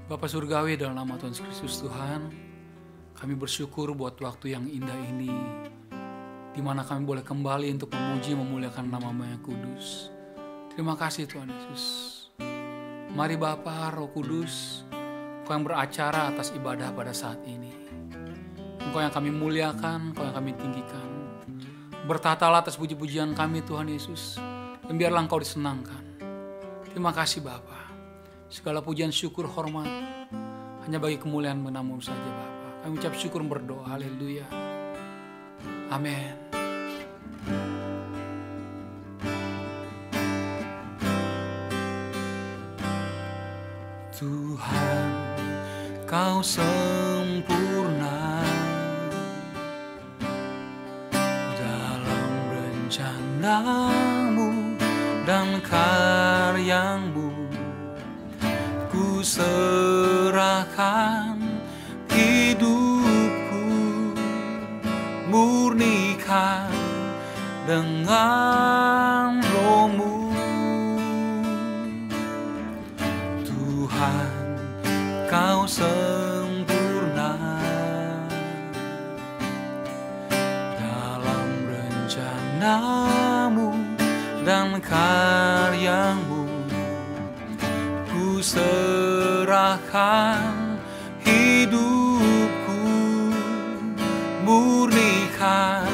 Bapa Surgawi, dalam nama Tuhan Yesus Kristus Tuhan, kami bersyukur buat waktu yang indah ini, di mana kami boleh kembali untuk memuji memuliakan nama-Mu yang kudus. Terima kasih Tuhan Yesus. Mari Bapa, Roh Kudus, Engkau yang beracara atas ibadah pada saat ini. Engkau yang kami muliakan, Engkau yang kami tinggikan. Bertatalah atas puji-pujian kami Tuhan Yesus, dan biarlah Engkau disenangkan. Terima kasih Bapa. Segala pujian, syukur, hormat hanya bagi kemuliaan nama-Mu saja Bapa. Kami ucap syukur berdoa. Haleluya. Amin. Tuhan, Kau sempurna dalam rencana-Mu dan karya-Mu. Ku serahkan hidupku, murnikan dengan Roh-Mu. Tuhan, Kau sempurna dalam rencana-Mu dan karya-Mu. Ku serahkan hidupku, murnikan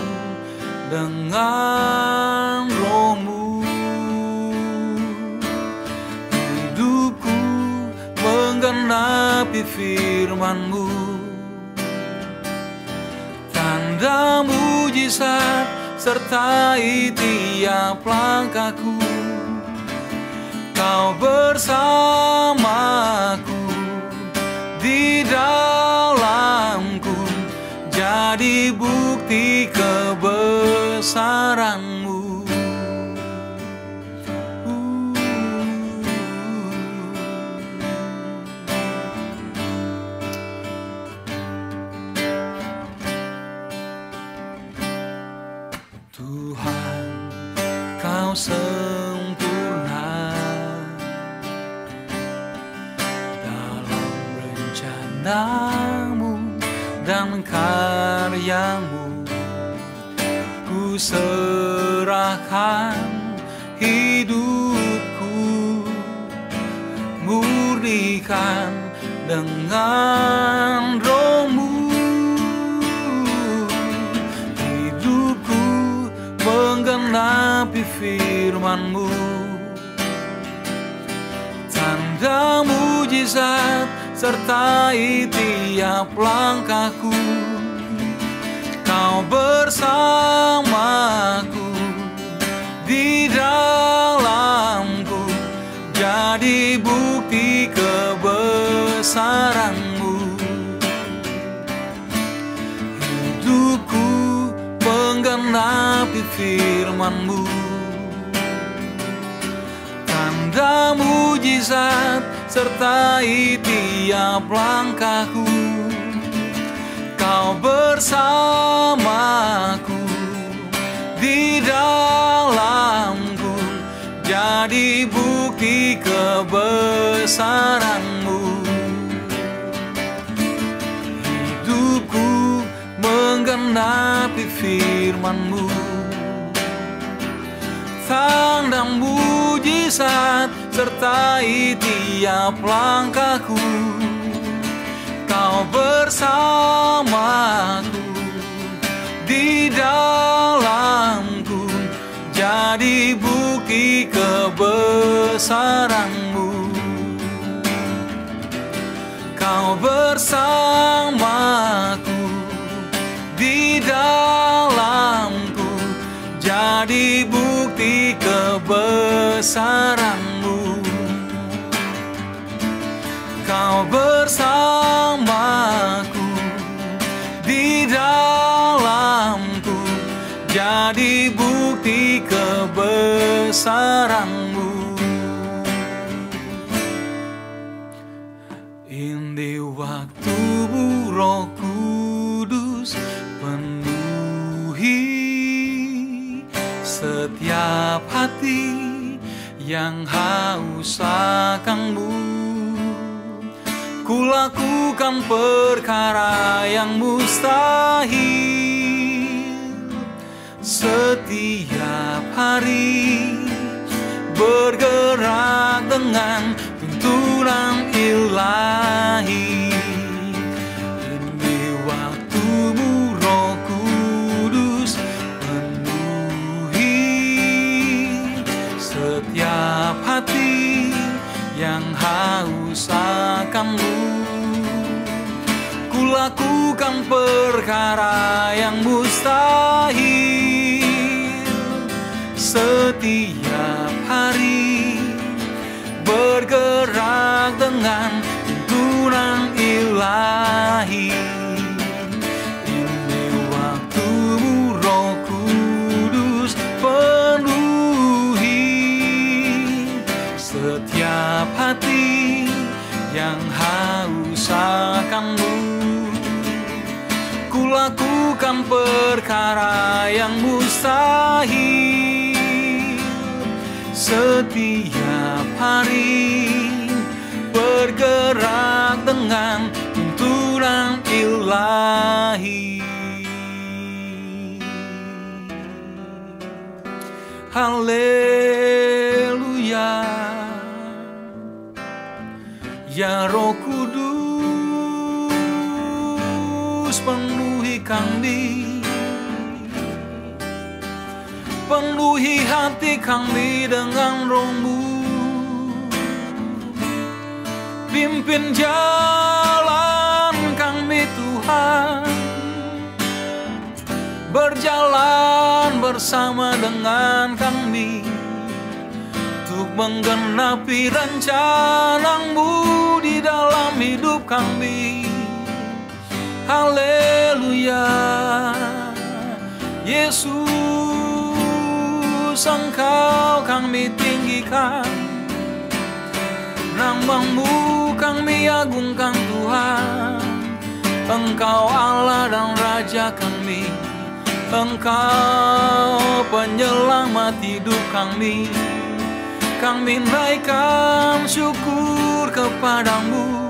dengan Roh-Mu. Hidupku menggenapi firman-Mu, tanda mujizat sertai tiap langkahku. Kau bersamaku, di dalamku, jadi bukti kebesaran-Mu. Tuhan, Kau sempurna dalam rencana-Mu dan karya-Mu. Ku serahkan hidupku, murnikan dengan Roh-Mu. Hidupku menggenapi firman-Mu, tanda mujizat sertai tiap langkahku. Kau bersamaku, di dalamku, jadi bukti kebesaran-Mu. Hidupku menggenapi firman-Mu, tanda mujizat sertai tiap langkahku. Kau bersamaku, di dalamku, jadi bukti kebesaran-Mu. Hidupku menggenapi firman-Mu, tanda mujizat sertai tiap langkahku. Kau bersamaku, di dalamku, jadi bukti kebesaran-Mu. Kau bersamaku, di dalamku, jadi bukti kebesaran-Mu. Kau bersamaku, di dalamku, jadi bukti kebesaran-Mu. Ini waktu-Mu, Roh Kudus, penuhi setiap hati yang haus akan-Mu. Kulakukan perkara yang mustahil setiap hari, bergerak dengan tuntunan ilahi. Ini waktumu Roh Kudus, penuhi setiap hati yang haus akan-Mu. Kulakukan perkara yang mustahil setiap hari, bergerak dengan tuntunan ilahi. Ini waktumu Roh Kudus, penuhi setiap hati yang haus akan-Mu. Kulakukan perkara yang mustahil setiap hari, bergerak dengan tuntunan ilahi. Haleluya. Ya Roh Kudus, penuhi kami, penuhi hati kami dengan Roh-Mu. Pimpin jalan kami Tuhan, berjalan bersama dengan kami untuk menggenapi rencana-Mu di dalam hidup kami. Haleluya. Yesus, Engkau kami tinggikan, nama-Mu kami agungkan Tuhan. Engkau Allah dan Raja kami, Engkau penyelamat hidup kami. Kami naikkan syukur kepadamu,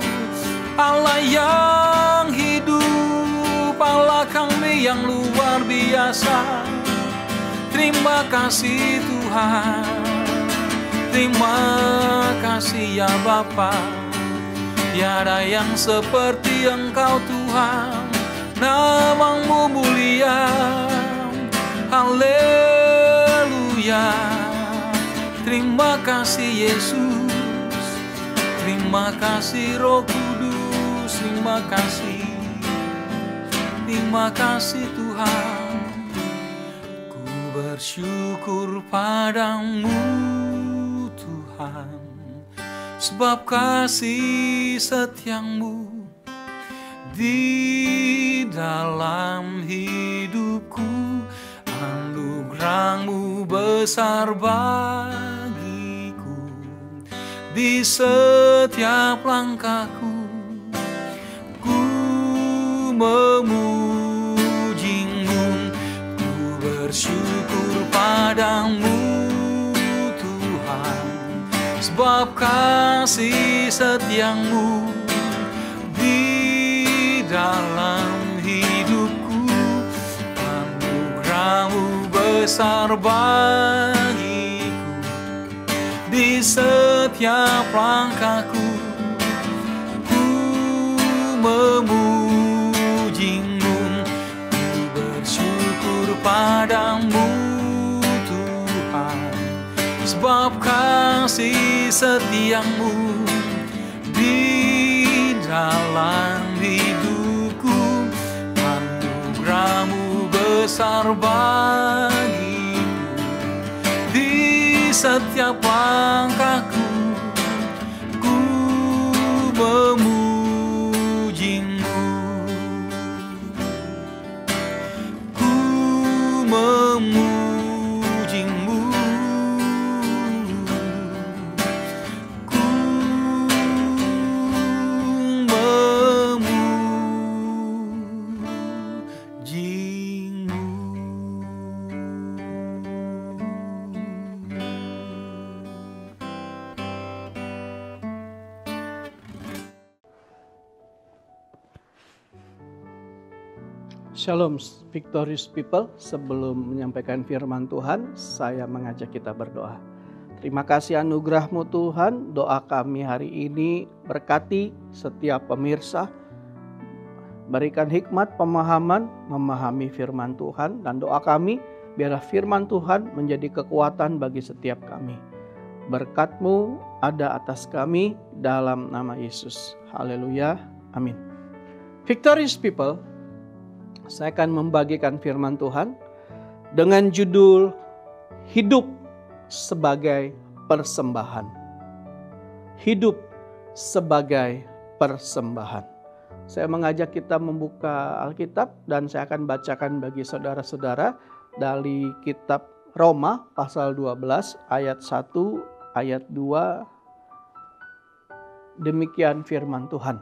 Allah yang hidup, Allah kami yang luar biasa. Terima kasih Tuhan, terima kasih ya Bapa. Tiada yang seperti Engkau Tuhan, nama-Mu mulia. Haleluya. Terima kasih Yesus, terima kasih Roh Kudus, terima kasih Tuhan. Ku bersyukur padamu Tuhan, sebab kasih setia-Mu di dalam hidupku. Anugerah-Mu besar bagiku, di setiap langkahku ku memuji-Mu. Ku bersyukur padamu Tuhan, sebab kasih setia-Mu di dalam hidupku. Anugerah-Mu besar bagiku, di setiap langkahku ku memuji-Mu. Ku bersyukur padamu Tuhan, sebab kasih setia-Mu di dalam hidupku. Anugerah-Mu besar bagiku, di setiap langkahku ku memuji-Mu. Ku memuji-Mu. Ku memuji-Mu. Shalom Victorious People, sebelum menyampaikan firman Tuhan, saya mengajak kita berdoa. Terima kasih anugerah-Mu Tuhan, doa kami hari ini berkati setiap pemirsa, berikan hikmat pemahaman, memahami firman Tuhan, dan doa kami biarlah firman Tuhan menjadi kekuatan bagi setiap kami. Berkat-Mu ada atas kami dalam nama Yesus. Haleluya, amin. Victorious People, saya akan membagikan firman Tuhan dengan judul Hidup sebagai Persembahan. Hidup sebagai persembahan. Saya mengajak kita membuka Alkitab dan saya akan bacakan bagi saudara-saudara dari kitab Roma pasal 12 ayat 1 ayat 2. Demikian firman Tuhan.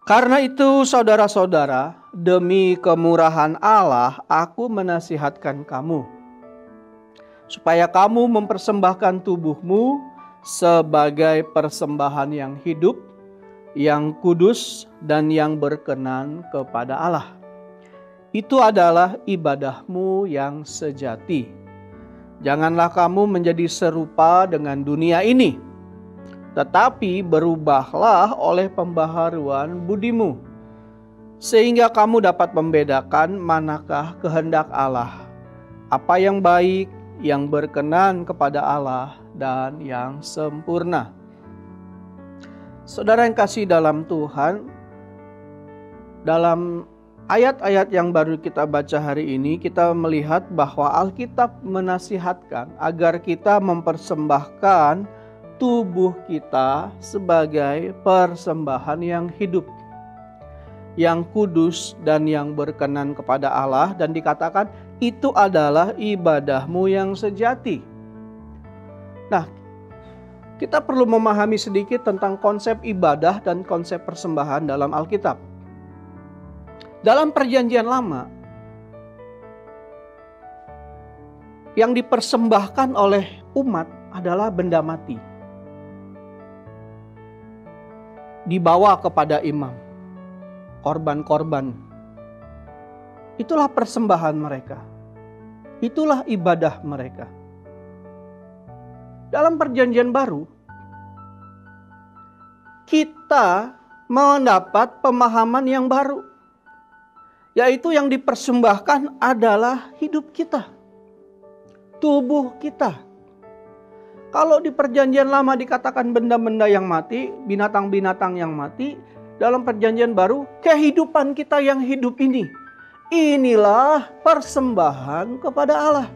Karena itu saudara-saudara, demi kemurahan Allah, aku menasihatkan kamu, supaya kamu mempersembahkan tubuhmu sebagai persembahan yang hidup, yang kudus, dan yang berkenan kepada Allah. Itu adalah ibadahmu yang sejati. Janganlah kamu menjadi serupa dengan dunia ini, tetapi berubahlah oleh pembaharuan budimu, sehingga kamu dapat membedakan manakah kehendak Allah, apa yang baik, yang berkenan kepada Allah, dan yang sempurna. Saudara yang kasih dalam Tuhan, dalam ayat-ayat yang baru kita baca hari ini, kita melihat bahwa Alkitab menasihatkan agar kita mempersembahkan tubuh kita sebagai persembahan yang hidup, yang kudus, dan yang berkenan kepada Allah, dan dikatakan itu adalah ibadahmu yang sejati. Nah, kita perlu memahami sedikit tentang konsep ibadah dan konsep persembahan dalam Alkitab. Dalam Perjanjian Lama, yang dipersembahkan oleh umat adalah benda mati, dibawa kepada imam, korban-korban. Itulah persembahan mereka. Itulah ibadah mereka. Dalam Perjanjian Baru, kita mendapat pemahaman yang baru, yaitu yang dipersembahkan adalah hidup kita, tubuh kita. Kalau di Perjanjian Lama dikatakan benda-benda yang mati, binatang-binatang yang mati, dalam Perjanjian Baru kehidupan kita yang hidup ini, inilah persembahan kepada Allah.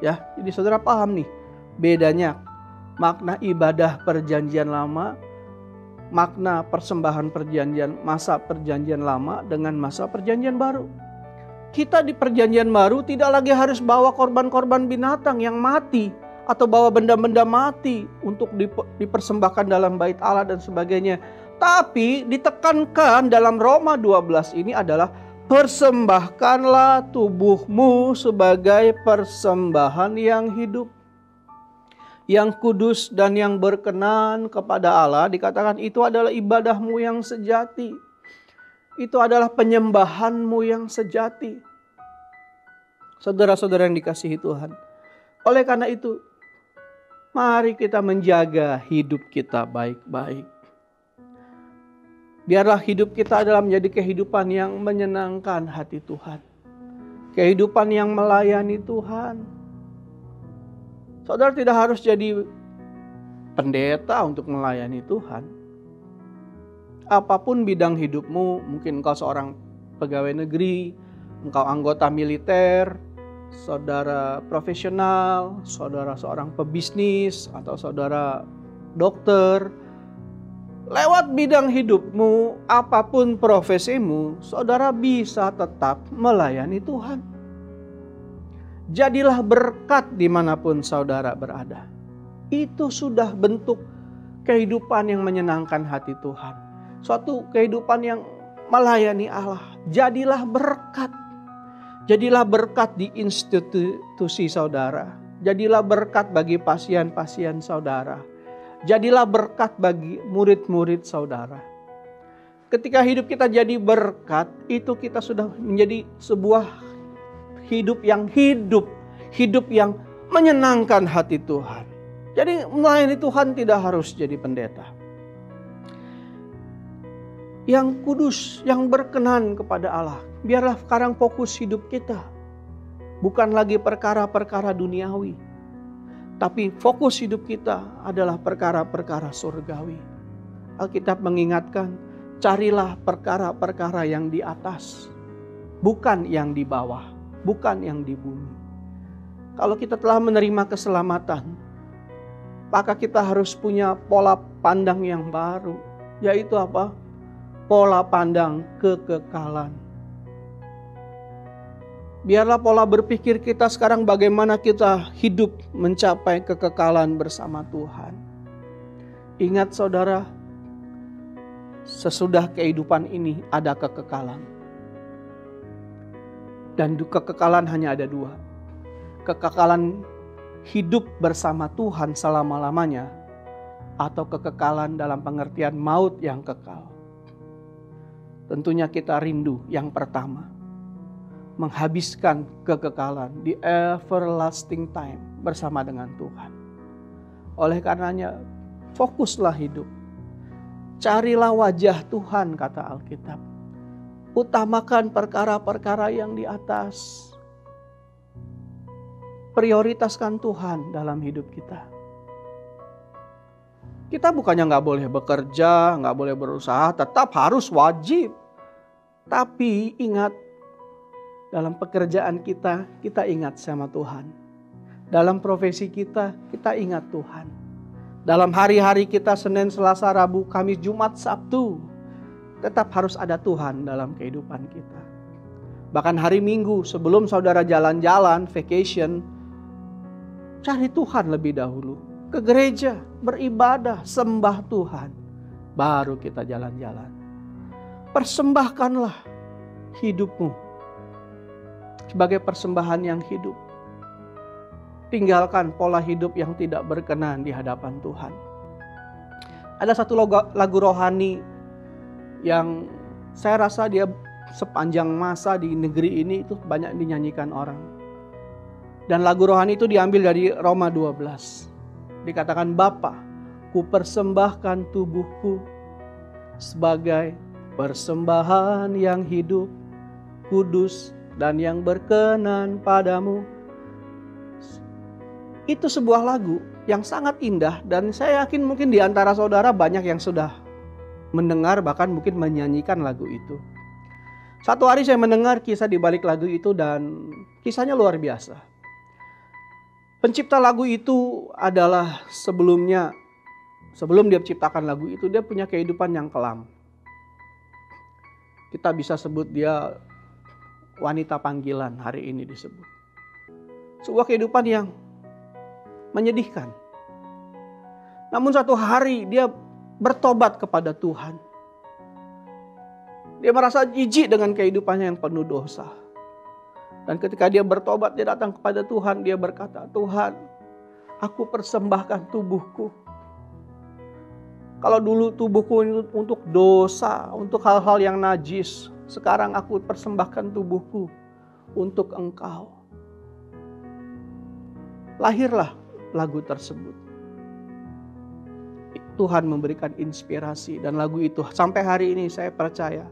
Ya, jadi saudara paham nih bedanya makna ibadah Perjanjian Lama, makna persembahan masa Perjanjian Lama dengan masa Perjanjian Baru. Kita di Perjanjian Baru tidak lagi harus bawa korban-korban binatang yang mati atau bawa benda-benda mati untuk dipersembahkan dalam bait Allah dan sebagainya. Tapi ditekankan dalam Roma 12 ini adalah persembahkanlah tubuhmu sebagai persembahan yang hidup, yang kudus, dan yang berkenan kepada Allah. Dikatakan itu adalah ibadahmu yang sejati. Itu adalah penyembahanmu yang sejati. Saudara-saudara yang dikasihi Tuhan, oleh karena itu, mari kita menjaga hidup kita baik-baik. Biarlah hidup kita adalah menjadi kehidupan yang menyenangkan hati Tuhan. Kehidupan yang melayani Tuhan. Saudara tidak harus jadi pendeta untuk melayani Tuhan. Apapun bidang hidupmu, mungkin engkau seorang pegawai negeri, engkau anggota militer, saudara profesional, saudara seorang pebisnis, atau saudara dokter. Lewat bidang hidupmu, apapun profesimu, saudara bisa tetap melayani Tuhan. Jadilah berkat dimanapun saudara berada. Itu sudah bentuk kehidupan yang menyenangkan hati Tuhan. Suatu kehidupan yang melayani Allah. Jadilah berkat. Jadilah berkat di institusi saudara. Jadilah berkat bagi pasien-pasien saudara. Jadilah berkat bagi murid-murid saudara. Ketika hidup kita jadi berkat, itu kita sudah menjadi sebuah hidup yang menyenangkan hati Tuhan. Jadi melayani Tuhan tidak harus jadi pendeta. Yang kudus, yang berkenan kepada Allah. Biarlah sekarang fokus hidup kita. Bukan lagi perkara-perkara duniawi. Tapi fokus hidup kita adalah perkara-perkara surgawi. Alkitab mengingatkan, carilah perkara-perkara yang di atas. Bukan yang di bawah. Bukan yang di bumi. Kalau kita telah menerima keselamatan, maka kita harus punya pola pandang yang baru. Yaitu apa? Pola pandang kekekalan. Biarlah pola berpikir kita sekarang bagaimana kita hidup mencapai kekekalan bersama Tuhan. Ingat saudara, sesudah kehidupan ini ada kekekalan. Dan kekekalan hanya ada dua. Kekekalan hidup bersama Tuhan selama-lamanya, atau kekekalan dalam pengertian maut yang kekal. Tentunya kita rindu yang pertama, menghabiskan kekekalan di everlasting time bersama dengan Tuhan. Oleh karenanya, fokuslah hidup. Carilah wajah Tuhan, kata Alkitab. Utamakan perkara-perkara yang di atas. Prioritaskan Tuhan dalam hidup kita. Kita bukannya nggak boleh bekerja, nggak boleh berusaha, tetap harus wajib. Tapi ingat, dalam pekerjaan kita, kita ingat sama Tuhan. Dalam profesi kita, kita ingat Tuhan. Dalam hari-hari kita, Senin, Selasa, Rabu, Kamis, Jumat, Sabtu, tetap harus ada Tuhan dalam kehidupan kita. Bahkan hari Minggu, sebelum saudara jalan-jalan, vacation, cari Tuhan lebih dahulu. Ke gereja, beribadah, sembah Tuhan. Baru kita jalan-jalan. Persembahkanlah hidupmu sebagai persembahan yang hidup. Tinggalkan pola hidup yang tidak berkenan di hadapan Tuhan. Ada satu lagu rohani yang saya rasa dia sepanjang masa di negeri ini itu banyak dinyanyikan orang. Dan lagu rohani itu diambil dari Roma 12. Dikatakan, Bapa, ku persembahkan tubuhku sebagai persembahan yang hidup, kudus, dan yang berkenan padamu. Itu sebuah lagu yang sangat indah, dan saya yakin mungkin di antara saudara banyak yang sudah mendengar, bahkan mungkin menyanyikan lagu itu. Satu hari saya mendengar kisah di balik lagu itu, dan kisahnya luar biasa. Pencipta lagu itu adalah sebelum dia menciptakan lagu itu, dia punya kehidupan yang kelam. Kita bisa sebut dia wanita panggilan, hari ini disebut. Sebuah kehidupan yang menyedihkan. Namun satu hari dia bertobat kepada Tuhan. Dia merasa jijik dengan kehidupannya yang penuh dosa. Dan ketika dia bertobat, dia datang kepada Tuhan, dia berkata, Tuhan, aku persembahkan tubuhku. Kalau dulu tubuhku untuk dosa, untuk hal-hal yang najis, sekarang aku persembahkan tubuhku untuk Engkau. Lahirlah lagu tersebut. Tuhan memberikan inspirasi, dan lagu itu sampai hari ini saya percaya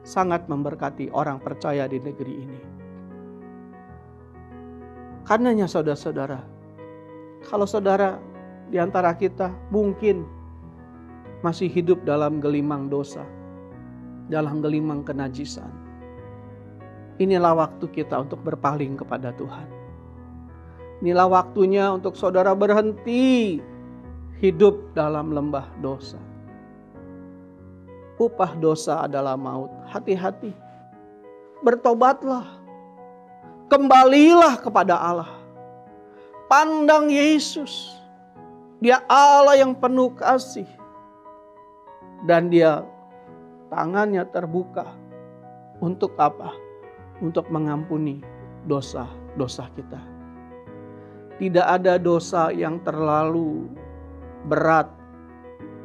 sangat memberkati orang percaya di negeri ini. Karenanya saudara-saudara, kalau saudara di antara kita mungkin masih hidup dalam gelimang dosa, dalam gelimang kenajisan, inilah waktu kita untuk berpaling kepada Tuhan. Inilah waktunya untuk saudara berhenti hidup dalam lembah dosa. Upah dosa adalah maut. Hati-hati. Bertobatlah. Kembalilah kepada Allah. Pandang Yesus. Dia Allah yang penuh kasih. Dan dia tangannya terbuka. Untuk apa? Untuk mengampuni dosa-dosa kita. Tidak ada dosa yang terlalu berat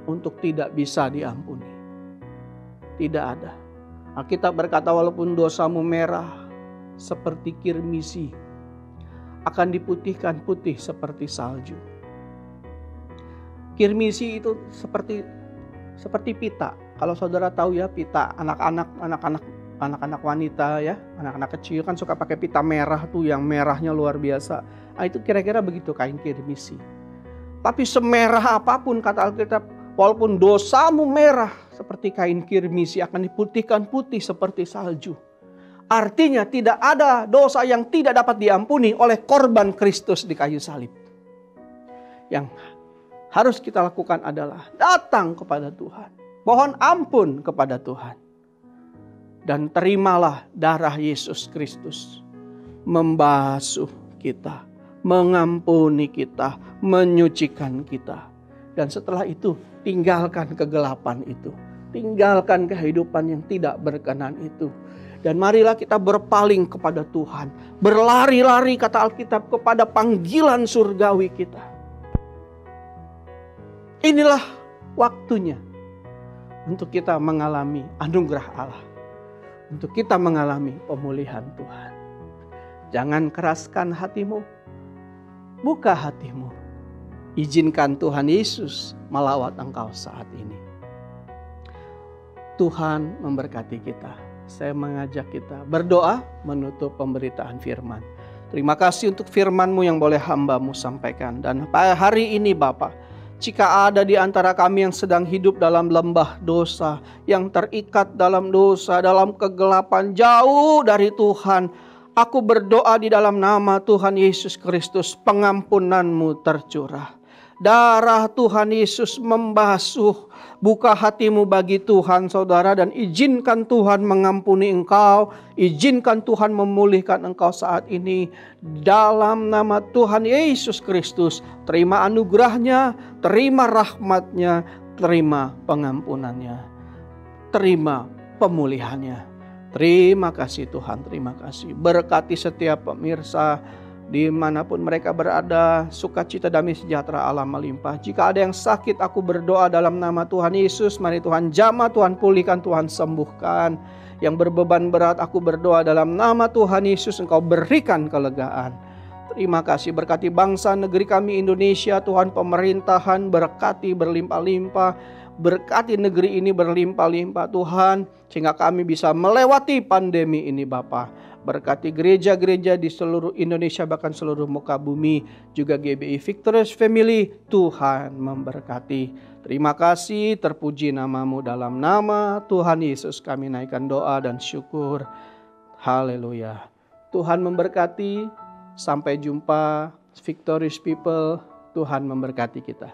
untuk tidak bisa diampuni. Tidak ada. Alkitab berkata walaupun dosamu merah seperti kirmisi, akan diputihkan putih seperti salju. Kirmisi itu seperti pita. Kalau saudara tahu ya, pita anak-anak wanita ya, anak-anak kecil kan suka pakai pita merah tuh, yang merahnya luar biasa. Nah, itu kira-kira begitu kain kirmisi. Tapi semerah apapun kata Alkitab, walaupun dosamu merah seperti kain kirmisi, akan diputihkan putih seperti salju. Artinya tidak ada dosa yang tidak dapat diampuni oleh korban Kristus di kayu salib. Yang harus kita lakukan adalah datang kepada Tuhan. Mohon ampun kepada Tuhan. Dan terimalah darah Yesus Kristus membasuh kita, mengampuni kita, menyucikan kita. Dan setelah itu tinggalkan kegelapan itu. Tinggalkan kehidupan yang tidak berkenan itu. Dan marilah kita berpaling kepada Tuhan. Berlari-lari kata Alkitab kepada panggilan surgawi kita. Inilah waktunya untuk kita mengalami anugerah Allah. Untuk kita mengalami pemulihan Tuhan. Jangan keraskan hatimu. Buka hatimu. Izinkan Tuhan Yesus melawat engkau saat ini. Tuhan memberkati kita. Saya mengajak kita berdoa menutup pemberitaan firman. Terima kasih untuk firman-Mu yang boleh hamba-Mu sampaikan. Dan hari ini Bapa, jika ada di antara kami yang sedang hidup dalam lembah dosa, yang terikat dalam dosa, dalam kegelapan jauh dari Tuhan, aku berdoa di dalam nama Tuhan Yesus Kristus, pengampunan-Mu tercurah. Darah Tuhan Yesus membasuh. Buka hatimu bagi Tuhan saudara, dan izinkan Tuhan mengampuni engkau. Izinkan Tuhan memulihkan engkau saat ini. Dalam nama Tuhan Yesus Kristus, terima anugerahnya, terima rahmatnya, terima pengampunannya, terima pemulihannya. Terima kasih Tuhan, terima kasih. Berkati setiap pemirsa dimanapun mereka berada, sukacita damai sejahtera Allah melimpah. Jika ada yang sakit, aku berdoa dalam nama Tuhan Yesus, mari Tuhan jamah, Tuhan pulihkan, Tuhan sembuhkan. Yang berbeban berat, aku berdoa dalam nama Tuhan Yesus, Engkau berikan kelegaan. Terima kasih, berkati bangsa negeri kami Indonesia, Tuhan pemerintahan berkati berlimpah-limpah. Berkati negeri ini berlimpah-limpah Tuhan, sehingga kami bisa melewati pandemi ini Bapa. Berkati gereja-gereja di seluruh Indonesia, bahkan seluruh muka bumi. Juga GBI Victorious Family, Tuhan memberkati. Terima kasih, terpuji nama-Mu. Dalam nama Tuhan Yesus kami naikkan doa dan syukur. Haleluya. Tuhan memberkati. Sampai jumpa Victorious People. Tuhan memberkati kita.